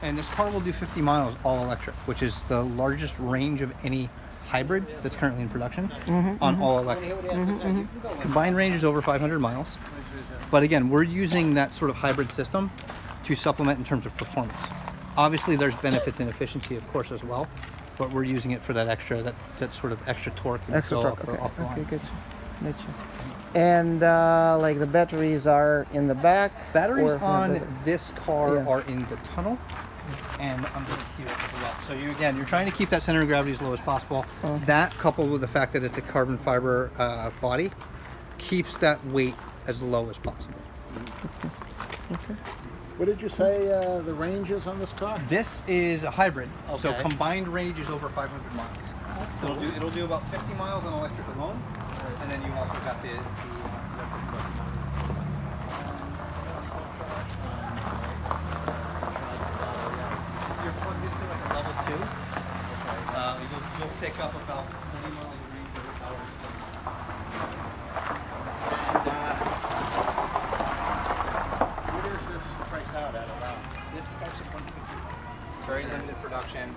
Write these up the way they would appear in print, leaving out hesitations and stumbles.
And this car will do 50 miles all electric, which is the largest range of any hybrid that's currently in production on all electric. Combined range is over 500 miles. But again, we're using that sort of hybrid system to supplement in terms of performance. Obviously, there's benefits in efficiency, of course, as well. But we're using it for that extra, that sort of extra torque. Extra torque. Off the line. Gotcha. And like the batteries are in the back. Batteries on this car Yeah. are in the tunnel and under here as well. So you're trying to keep that center of gravity as low as possible. Okay. That, coupled with the fact that it's a carbon fiber body, keeps that weight as low as possible. Okay. What did you say the range is on this car? This is a hybrid, so Okay. combined range is over 500 miles. So it'll do about 50 miles on electric alone, and then you also got the electric motor. You're plugged into like a level 2. You'll pick up about 20 miles of range every hour. What is this price out at around? This starts at 150. It's very limited production.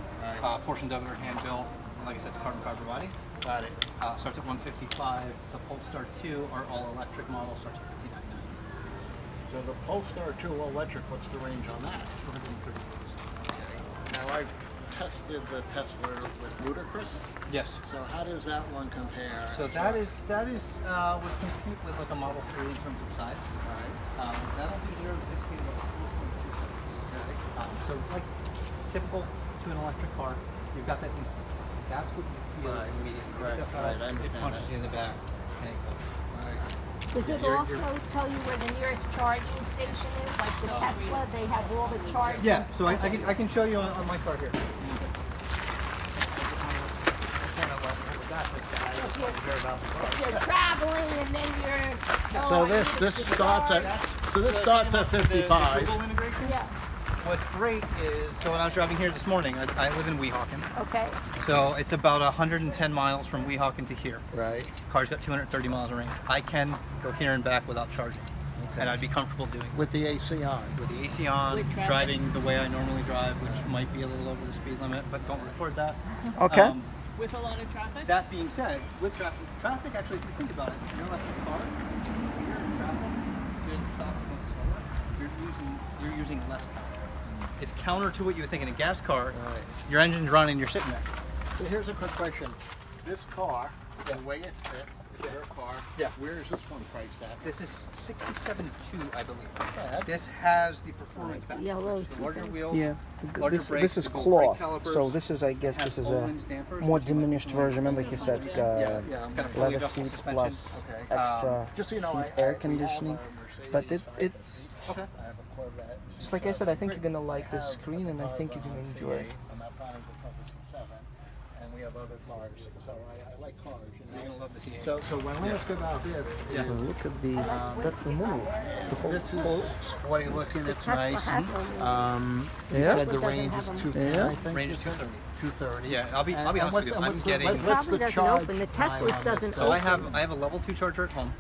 Portions of it are hand built. Like I said, it's a carbon fiber body. Got it. Starts at 155. The Polestar 2, our all-electric model, starts at 59.9. So the Polestar 2 electric, what's the range on that? 230 miles. Okay. Now I've tested the Tesla with Ludicrous. Yes. So how does that one compare? So that is would compete with like a Model 3 in terms of size. All right. That'll do 0 to 60 in about 4.2 seconds. So like typical to an electric car, you've got that instant. That's what you feel Right. immediately. Right. You pick up, Right. I it understand punches that. you in the back and it goes. Right. Does it You're- also tell you where the nearest charging station is? Like the Tesla, they have all the charging. Yeah, so I can show you on my car here. If you're traveling and then you're. So this starts at 55. Google integration. Yeah. What's great is, so when I was driving here this morning, I live in Weehawken. Okay. So it's about 110 miles from Weehawken to here. Right. Car's got 230 miles of range. I can go here and back without charging. Okay. And I'd be comfortable doing it. With the AC on. With the AC on, With traffic. driving the way I normally drive, which might be a little over the speed limit, but don't record that. Okay. With a lot of traffic? That being said, with traffic actually, if you think about it, if you're in electric car, when you're in traffic, getting stopped going slower, you're using less power. It's counter to what you would think in a gas car. Right. Your engine's running, you're sitting there. So here's a quick question. This car, the way it sits, is your car. Yeah. Where is this one priced at? This is 67.2, I believe. Yeah. This has the performance package. Yellow which is the larger wheels, Yeah. larger This brakes, is the gold brake cloth. calipers, So this is, I guess, has this is a Bowman's dampers, more which are like diminished version. Remember, he said Yeah, I'm It's got a fully leather adjustable seats suspension. plus Okay. extra Just so you know, seat I air we have a conditioning. Mercedes But five. it's Okay. I have a Corvette. just like I said. I think you're gonna like this screen, and I think you're gonna enjoy it. I'm not planning to sell the C7, and we have other cars, so I like cars. You're gonna love to see it. So what I ask about this Yeah. is Look at the that's the move. The whole, this is sporty looking. It's Tesla nice. has one. You Yeah. said the Doesn't range have is them. 210. Yeah. I think Range is 230. 230. Yeah, I'll be honest with you. I'm getting. what's Probably the doesn't charge open. The time Tesla's on doesn't this? So I have a level 2 charger at home.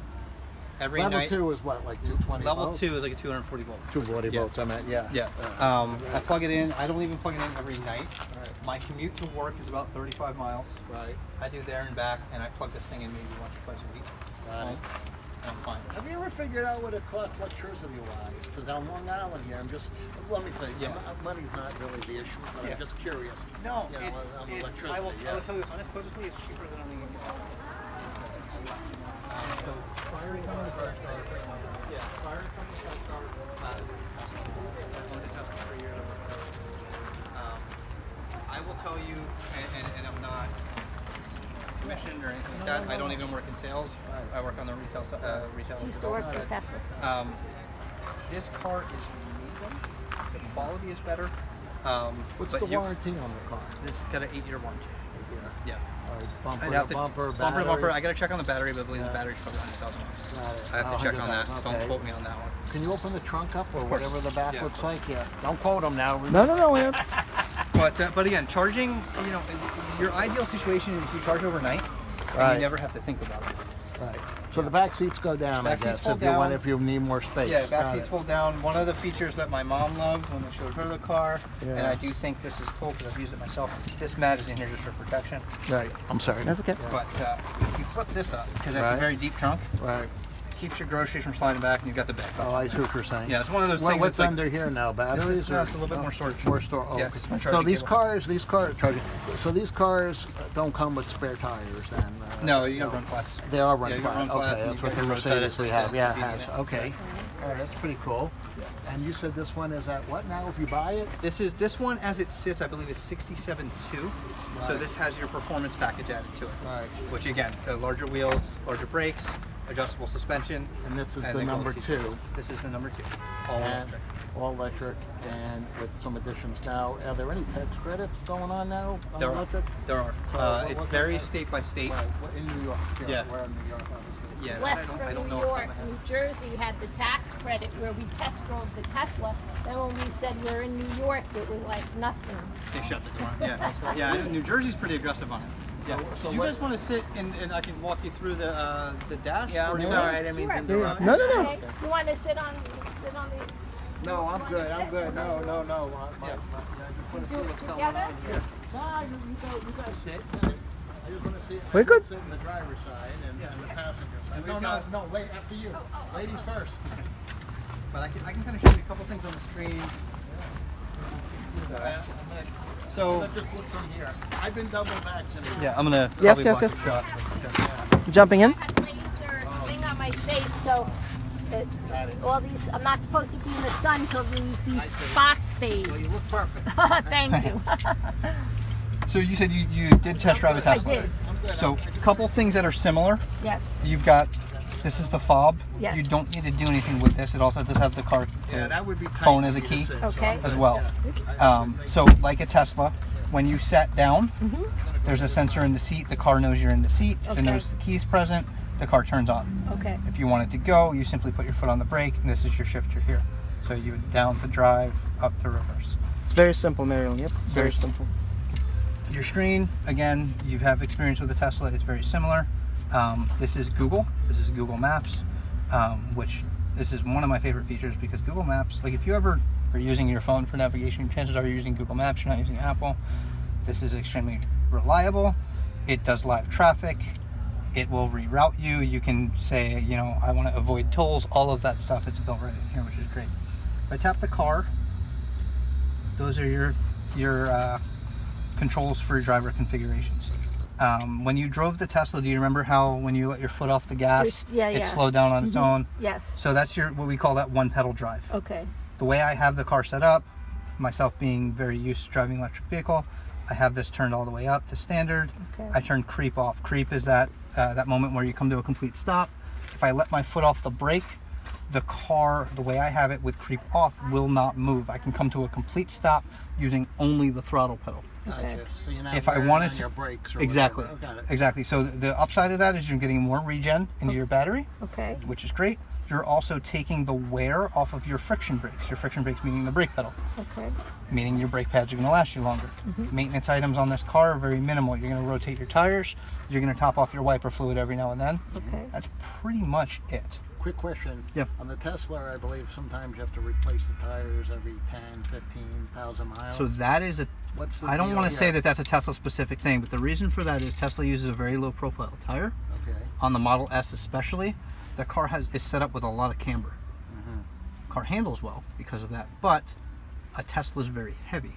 Every Level night. 2 is what, like 220 Level volts? 2 is like a 240 volt. 240 Yeah. volts, I meant, yeah. Yeah. I plug it in. I don't even plug it in every night. Right. My commute to work is about 35 miles. Right. I do there and back, and I plug this thing in maybe once or twice a week. Got it. I'm fine. Have you ever figured out what it costs electricity-wise? Because on Long Island here, let me tell you, Yeah. Money's not really the issue, but Yeah. I'm just curious. No, You know, it's, on I electricity, will yeah. tell you unequivocally, it's cheaper than anything else. So prior to coming to Car Star, prior to coming to Car Star, owned a Tesla for a year. I will tell you, and I'm not commissioned or anything like that. I don't even work in sales. I work on the retail retail. Used to work for Tesla. This car is medium. The quality is better. What's but the warranty on the car? This has got an 8-year warranty. Yeah. Bumper I'd to have to bumper, bumper to bumper. I batteries? got to check on the battery, but I believe the battery's probably 100,000 miles. Got it. I have to check on that. 100,000, Don't okay. quote me on that one. Can you open the trunk up or course. whatever the back Yeah, of looks course. like? Yeah. Don't quote them now. no. But again, charging. You know, your ideal situation is you charge overnight, and Right. you never have to think about it. Right. So the back seats go down, Back I seats guess, fold if you want, down. if you need more space. Yeah, back Got seats it. fold down. One of the features that my mom loved when they showed her the car, and Yeah. I do think this is cool because I've used it myself. This mat is in here just for protection. Right. I'm sorry. That's okay. But if you flip this up, because it's a Right. very deep trunk, Right. keeps your groceries from sliding back, and you've got the bag. Oh, I see what you're saying. Yeah, it's one of those things. What's that's like, under here now? Batteries? This is, no, or- it's a little bit more storage. More store. Oh, Yeah, okay. it's my So charging these cable. cars charging. So these cars don't come with spare tires then. No, you got run flats. They are run Yeah, you flat. got run flats Okay, and that's you what got the your roadside Mercedes we assistance have. Yeah, it seating has. in it. Okay. All right, that's pretty cool. And you said this one is at what now? If you buy it? This one as it sits, I believe is 67.2. So this has your performance package added to it. Right. Which again, the larger wheels, larger brakes, adjustable suspension. And this is and the then number gold 2. seats. This is the number 2. All And electric. all electric, and with some additions. Now, are there any tax credits going on now on There are. electric? There are. what It kind varies of- state by state. Right. In New York. Yeah. We're in New York, obviously. Yeah, West I don't from New know off the top York, of my head. New Jersey had the tax credit where we test drove the Tesla. Then when we said we're in New York, it was like nothing. They shut the door. Yeah, yeah. I know New Jersey's pretty aggressive on it. Yeah. so Do you what- guys want to sit and I can walk you through the dash? Yeah, or I'm do you sorry, want- I didn't mean to Sure. interrupt. No, no, no. Okay. You want to sit on the? No, I'm good. I'm good. No. I just want to see Do it what's going together? on here. No, you guys sit. I just want to see. We're good. Sit in the driver's side and the passenger side. And No, we've no, got- no. Wait, after you. Ladies first. But I can kind of show you a couple things on the screen. So Let's just look from here. I've been double vaccinated. yeah, I'm gonna Yes, probably yes, block yes. your shot. Jumping in. I had laser thing on my face, so all these. I'm not supposed to be in the sun till these spots fade. Well, you look perfect. Thank you. So you said you did test drive a Tesla. did. I'm good. So a couple things that are similar. Yes. You've got this is the fob. Yes. You don't need to do anything with this. It also does have the car Yeah, that would be tight phone for as a me to key sit, so Okay. I'm as good. well. Yeah. So like a Tesla, when you sat down, there's a sensor in the seat. The car knows you're in the seat, Okay. and there's the keys present. The car turns on. Okay. If you want it to go, you simply put your foot on the brake, and this is your shifter here. So you down to drive, up to reverse. It's very simple, Marilyn. Yep. It's very simple. Your screen, again, you have experience with the Tesla. It's very similar. This is Google. This is Google Maps, which this is one of my favorite features because Google Maps, like if you ever are using your phone for navigation, chances are you're using Google Maps, you're not using Apple. This is extremely reliable. It does live traffic. It will reroute you. You can say, you know, I want to avoid tolls, all of that stuff. It's built right in here, which is great. If I tap the car, those are your controls for your driver configurations. When you drove the Tesla, do you remember how when you let your foot off the gas, Yeah, it yeah. slowed down on its own? Yes. So that's what we call that one pedal drive. Okay. The way I have the car set up, myself being very used to driving an electric vehicle, I have this turned all the way up to standard. Okay. I turn creep off. Creep is that moment where you come to a complete stop. If I let my foot off the brake, the car, the way I have it with creep off, will not move. I can come to a complete stop using only the throttle pedal. Okay. Gotcha. So you're not If I wearing wanted on to- your brakes or Exactly. whatever. Got it. Exactly. So the upside of that is you're getting more regen into your battery, Okay. which is great. You're also taking the wear off of your friction brakes. Your friction brakes meaning the brake pedal, Okay. meaning your brake pads are going to last you longer. Maintenance items on this car are very minimal. You're going to rotate your tires. You're going to top off your wiper fluid every now and then. Okay. That's pretty much it. Quick question. Yep. On the Tesla, I believe sometimes you have to replace the tires every 10, 15,000 miles. So that is a. What's the I don't deal want to say here? that that's a Tesla specific thing, but the reason for that is Tesla uses a very low profile tire. Okay. On the Model S especially, the car is set up with a lot of camber. Car handles well because of that, but a Tesla is very heavy.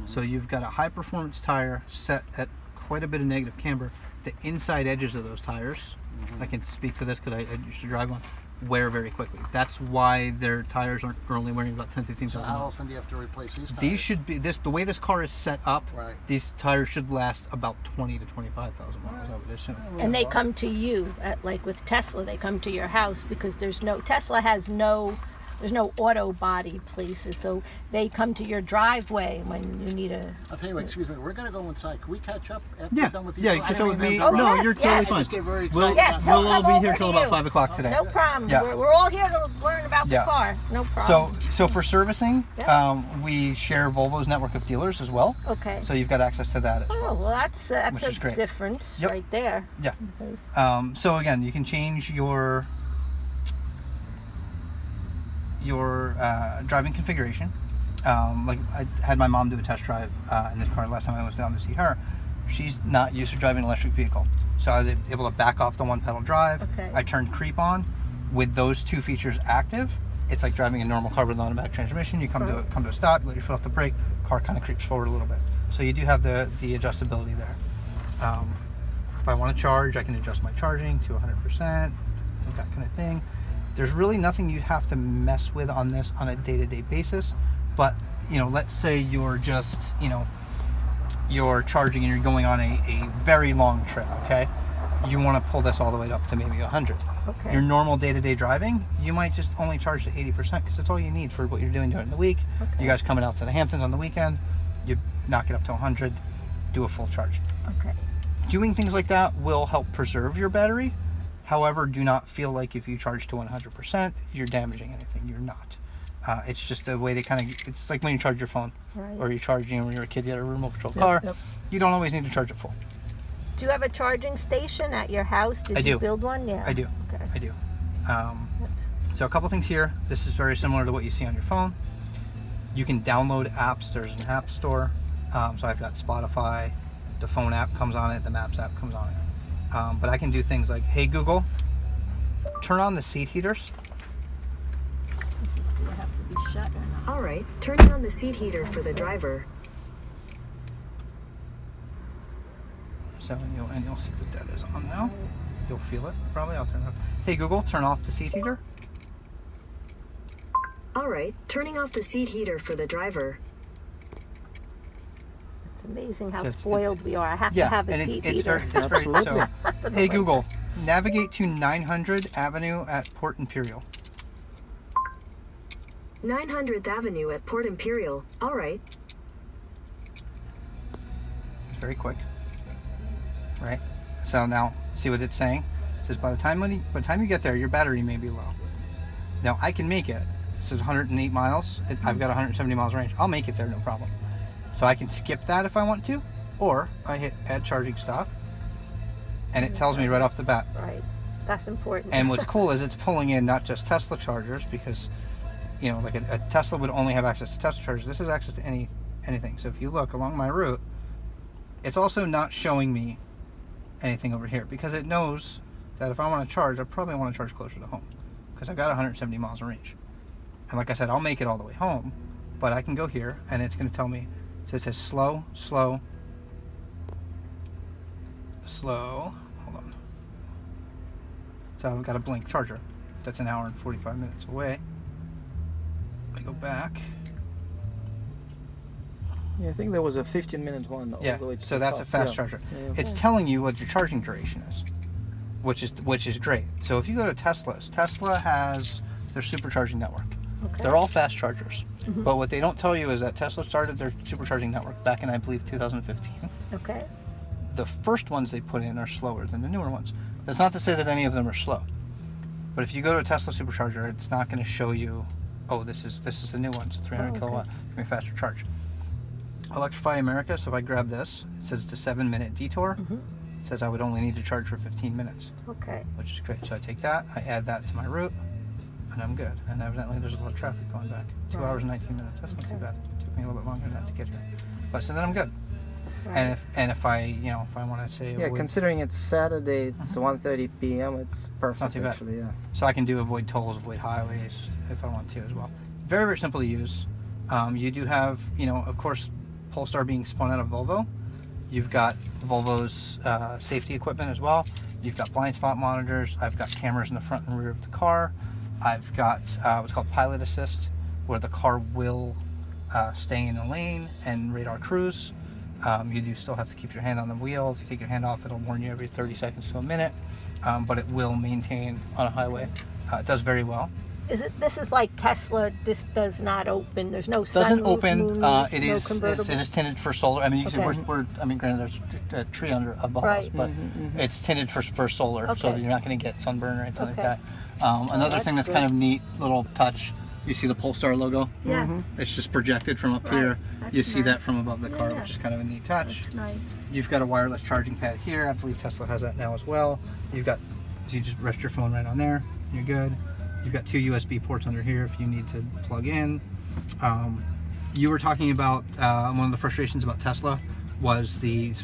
So you've got a high performance tire set at quite a bit of negative camber. The inside edges of those tires, I can speak to this because I used to drive one, wear very quickly. That's why their tires are only wearing about 10, 15,000 So how miles. often do you have to replace these tires? These should be the way this car is set up. Right. These tires should last about 20 to 25,000 miles, I would assume. And they come to you, like with Tesla, they come to your house because there's no, Tesla has no, there's no auto body places, so they come to your driveway when you need a. I'll tell you what, excuse me, we're going to go inside. Can we catch up after Yeah, we're done with you? yeah, you I catch didn't up with mean me. to Oh, interrupt. No, yes, you're totally yes. I fine. just get very We'll, excited. Yes, he'll we'll all come be over here till to about you. 5 o'clock today. No problem. Yeah. We're all here to learn about Yeah. the car. No problem. So for servicing, Yeah. we share Volvo's network of dealers as well. Okay. So you've got access to that as well. Oh, well, that's Which a is great. difference Yep. right there. Yeah. Okay. So again, you can change your driving configuration. Like I had my mom do a test drive in this car last time I was down to see her. She's not used to driving an electric vehicle, so I was able to back off the one pedal drive. Okay. I turned creep on. With those two features active, it's like driving a normal car with an automatic transmission. You come to a stop, you let your foot off the brake, car kind of creeps forward a little bit. So you do have the adjustability there. If I want to charge, I can adjust my charging to 100%, that kind of thing. There's really nothing you'd have to mess with on this on a day-to-day basis. But, you know, let's say you're just, you know, you're charging and you're going on a very long trip, okay? You want to pull this all the way up to maybe 100. Okay. Your normal day-to-day driving, you might just only charge to 80% because that's all you need for what you're doing during the week. Okay. You guys coming out to the Hamptons on the weekend, you knock it up to 100, do a full charge. Okay. Doing things like that will help preserve your battery. However, do not feel like if you charge to 100%, you're damaging anything. You're not. It's just a way to kind of, it's like when you charge your phone. Right. Or you charge, you know, when you're a kid, you had a remote control car. yep. You don't always need to charge it full. Do you have a charging station at your house? Did I you do. build one? Yeah. I do. Okay. I do. So a couple things here. This is very similar to what you see on your phone. You can download apps. There's an app store. So I've got Spotify. The phone app comes on it. The Maps app comes on it. But I can do things like, hey Google, turn on the seat heaters. Do I have to be shut or not? All right, turning on the seat heater for the driver. So and you'll see that that is on now. You'll feel it probably. I'll turn it off. Hey Google, turn off the seat heater. All right, turning off the seat heater for the driver. It's amazing how It's- spoiled we are. I have Yeah, to have a and seat it's heater. very so. For the Hey winter. Google, navigate to 900 Avenue at Port Imperial. 900th Avenue at Port Imperial. All right. It's very quick. Right? So now, see what it's saying? It says by the time you get there, your battery may be low. Now I can make it. It says 108 miles. I've got 170 miles range. I'll make it there, no problem. So I can skip that if I want to, or I hit add charging stop, and it tells me right off the bat. Right. That's important. And what's cool is it's pulling in not just Tesla chargers, because, you know, like a Tesla would only have access to Tesla chargers. This has access to anything. So if you look along my route, it's also not showing me anything over here because it knows that if I want to charge, I probably want to charge closer to home because I've got 170 miles of range. And like I said, I'll make it all the way home, but I can go here and it's going to tell me, so it says slow. Hold on. So I've got a blink charger. That's an hour and 45 minutes away. I go back. Yeah, I think there was a 15-minute one. All Yeah, the way to so the that's top. a fast Yeah. charger. Yeah. It's telling you what your charging duration is, which is great. So if you go to Tesla has their supercharging network. Okay. They're all fast chargers. But what they don't tell you is that Tesla started their supercharging network back in, I believe, 2015. Okay. The first ones they put in are slower than the newer ones. That's not to say that any of them are slow. But if you go to a Tesla supercharger, it's not going to show you, oh, this is the new one, it's a 300 okay. kilowatt, give me a faster charge. Electrify America, so if I grab this, it says it's a 7-minute detour. It says I would only need to charge for 15 minutes, Okay. which is great. So I take that, I add that to my route, and I'm good. And evidently there's a lot of traffic going back. 2 Right. hours and 19 minutes, that's not too bad. It took me a little bit longer than that to get here. But so then I'm good. Right. And if I want to say Yeah, avoid, considering it's Saturday, it's 1:30 p.m. It's perfect. not too bad. Actually, yeah. so I can do avoid tolls, avoid highways if I want to as well. Very, very simple to use. You do have, of course, Polestar being spun out of Volvo. You've got Volvo's safety equipment as well. You've got blind spot monitors. I've got cameras in the front and rear of the car. I've got what's called pilot assist, where the car will stay in the lane and radar cruise. You do still have to keep your hand on the wheel. If you take your hand off, it'll warn you every 30 seconds to a minute, but it will maintain on a highway. It does very well. This is like Tesla. This does not open. There's no Doesn't sunroof, open. moonroof, It no is convertible. it is tinted for solar. I mean, you can Okay. see we're I mean, granted there's a tree above us, Right. but it's tinted for solar, so Okay. that you're not going to get sunburn or anything like Okay. that. Another that's thing that's good. kind of neat little touch. You see the Polestar logo? Yeah. It's just projected from up Right. here. That's You see nice. that from above the car, Yeah. which is kind of a neat touch. That's nice. You've got a wireless charging pad here. I believe Tesla has that now as well. You've got, so you just rest your phone right on there. You're good. You've got 2 USB ports under here if you need to plug in. You were talking about one of the frustrations about Tesla was the sort of